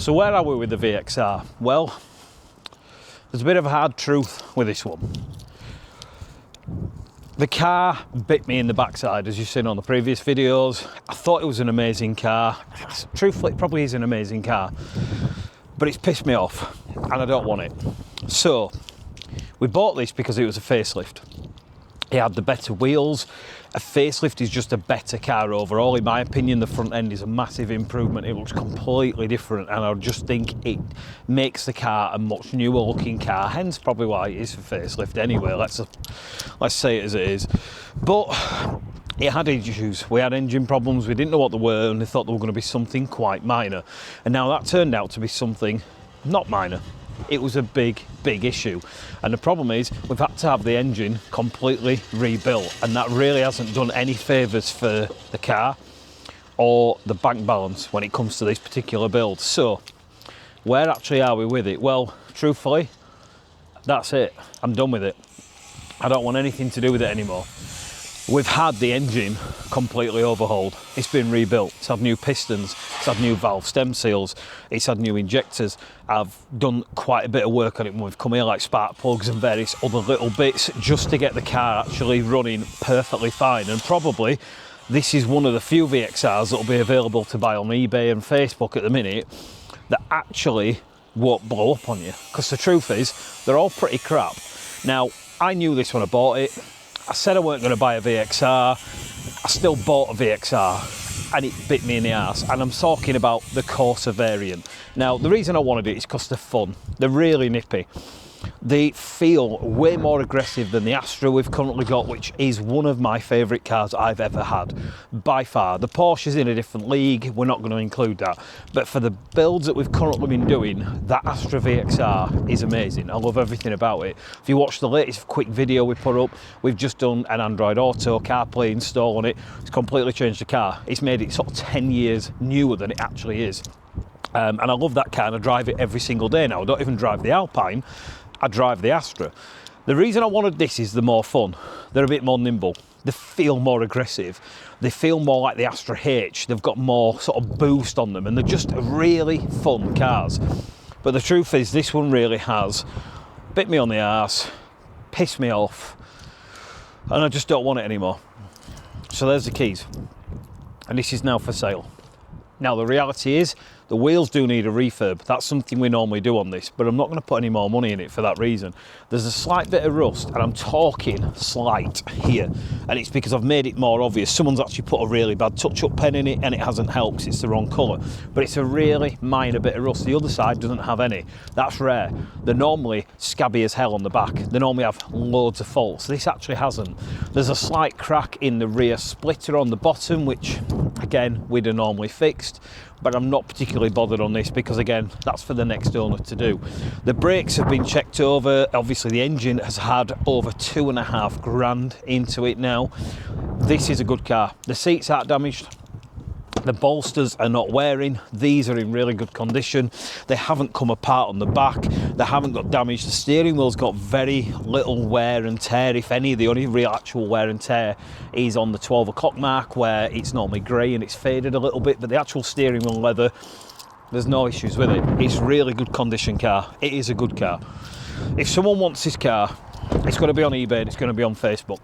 So where are we with the VXR? Well, there's a bit of a hard truth with this one. The car bit me in the backside, as you've seen on the previous videos. I thought it was an amazing car. Truthfully, it probably is an amazing car, but it's pissed me off and I don't want it. So we bought this because it was a facelift. It had the better wheels. A facelift is just a better car overall. In my opinion, the front end is a massive improvement. It looks completely different, and I just think it makes the car a much newer looking car, hence probably why it is a facelift anyway. Let's say it as it is. But it had issues. We had engine problems. We didn't know what they were, and they thought they were going to be something quite minor. And now that turned out to be something not minor. It was a big issue, and the problem is we've had to have the engine completely rebuilt, and that really hasn't done any favours for the car or the bank balance when it comes to this particular build. So where actually are we with it? Well, truthfully, that's it. I'm done with it. I don't want anything to do with it anymore. We've had the engine completely overhauled. It's been rebuilt. It's had new pistons, it's had new valve stem seals, it's had new injectors. I've done quite a bit of work on it when we've come here, like spark plugs and various other little bits, just to get the car actually running perfectly fine. And probably this is one of the few VXRs that will be available to buy on eBay and Facebook at the minute that actually won't blow up on you. Because the truth is, they're all pretty crap. Now, I knew this when I bought it. I said I weren't going to buy a VXR. I still bought a VXR and it bit me in the arse. And I'm talking about the Corsa variant. Now, the reason I wanted it is because they're fun. They're really nippy. They feel way more aggressive than the Astra we've currently got, which is one of my favourite cars I've ever had, by far. The Porsche's in a different league, we're not going to include that. But for the builds that we've currently been doing, that Astra VXR is amazing. I love everything about it. If you watch the latest quick video we put up, we've just done an Android Auto CarPlay install on it. It's completely changed the car. It's made it sort of 10 years newer than it actually is. And I love that car, and I drive it every single day now. I don't even drive the Alpine, I drive the Astra. The reason I wanted this is they're more fun. They're a bit more nimble. They feel more aggressive. They feel more like the Astra H. They've got more sort of boost on them, and they're just really fun cars. But the truth is, this one really has bit me on the arse, pissed me off, and I just don't want it anymore. So there's the keys. And this is now for sale. Now, the reality is, the wheels do need a refurb. That's something we normally do on this, but I'm not going to put any more money in it for that reason. There's a slight bit of rust, and I'm talking slight here, and it's because I've made it more obvious. Someone's actually put a really bad touch-up pen in it, and it hasn't helped 'cause it's the wrong colour. But it's a really minor bit of rust. The other side doesn't have any. That's rare. They're normally scabby as hell on the back. They normally have loads of faults. This actually hasn't. There's a slight crack in the rear splitter on the bottom, which, again, we'd have normally fixed. But I'm not particularly bothered on this because, again, that's for the next owner to do. The brakes have been checked over. Obviously, the engine has had over 2.5 grand into it now. This is a good car. The seats aren't damaged. The bolsters are not wearing. These are in really good condition. They haven't come apart on the back. They haven't got damage. The steering wheel's got very little wear and tear, if any. The only real actual wear and tear is on the 12 o'clock mark, where it's normally grey and it's faded a little bit, but the actual steering wheel leather, there's no issues with it. It's really good condition car. It is a good car. If someone wants this car, it's going to be on eBay and it's going to be on Facebook,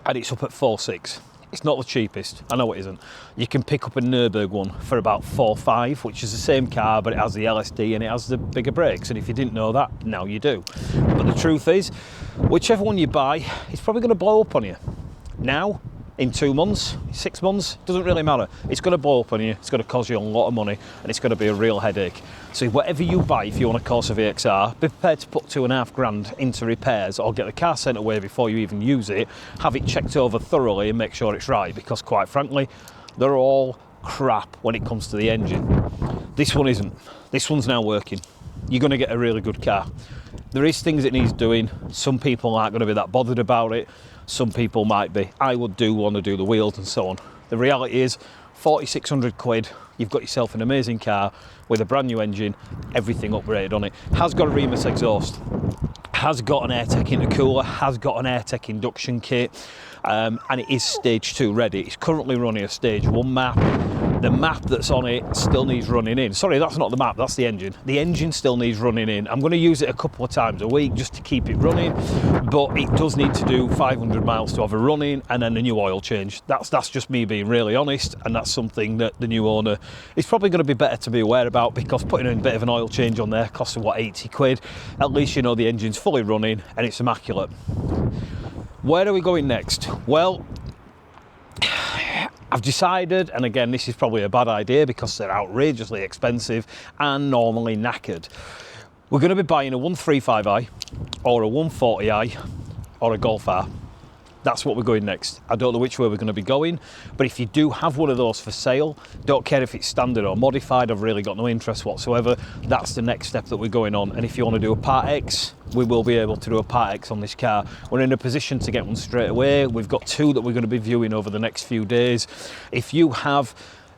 and it's up at 4.6. It's not the cheapest, I know it isn't. You can pick up a Nürburg one for about 4.5, which is the same car, but it has the LSD and it has the bigger brakes. And if you didn't know that, now you do. But the truth is, whichever one you buy, it's probably going to blow up on you. Now, in 2 months, 6 months, doesn't really matter. It's going to blow up on you, it's going to cost you a lot of money, and it's going to be a real headache. So whatever you buy, if you want a Corsa VXR, be prepared to put 2.5 grand into repairs, or get the car sent away before you even use it, have it checked over thoroughly and make sure it's right, because quite frankly, they're all crap when it comes to the engine. This one isn't. This one's now working. You're going to get a really good car. There is things it needs doing. Some people aren't going to be that bothered about it. Some people might be. I would want to do the wheels and so on. The reality is, 4,600 quid, you've got yourself an amazing car with a brand new engine, everything upgraded on it. Has got a Remus exhaust, has got an AirTech intercooler, has got an AirTech induction kit, and it is stage 2 ready. It's currently running a stage 1 map. The map that's on it still needs running in. Sorry, that's not the map, that's the engine. The engine still needs running in. I'm going to use it a couple of times a week just to keep it running, but it does need to do 500 miles to have a run in and then a new oil change. That's just me being really honest, and that's something that the new owner is probably going to be better to be aware about, because putting in a bit of an oil change on there costs what, 80 quid. At least you know the engine's fully running and it's immaculate. Where are we going next? Well, I've decided, and again, this is probably a bad idea because they're outrageously expensive and normally knackered. We're going to be buying a 135i or a 140i or a Golf R. That's what we're going next. I don't know which way we're going to be going, but if you do have one of those for sale, don't care if it's standard or modified, I've really got no interest whatsoever. That's the next step that we're going on. And if you want to do a Part X, we will be able to do a Part X on this car. We're in a position to get one straight away. We've got two that we're going to be viewing over the next few days. If you have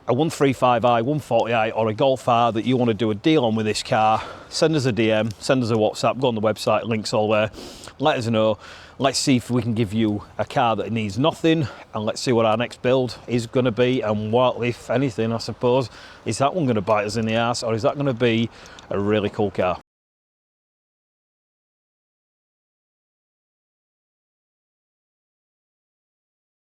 a 135i, 140i or a Golf R that you want to do a deal on with this car, send us a DM, send us a WhatsApp, go on the website, links all there, let us know. Let's see if we can give you a car that needs nothing, and let's see what our next build is going to be, and what, if anything, I suppose, is that one going to bite us in the arse, or is that going to be a really cool car?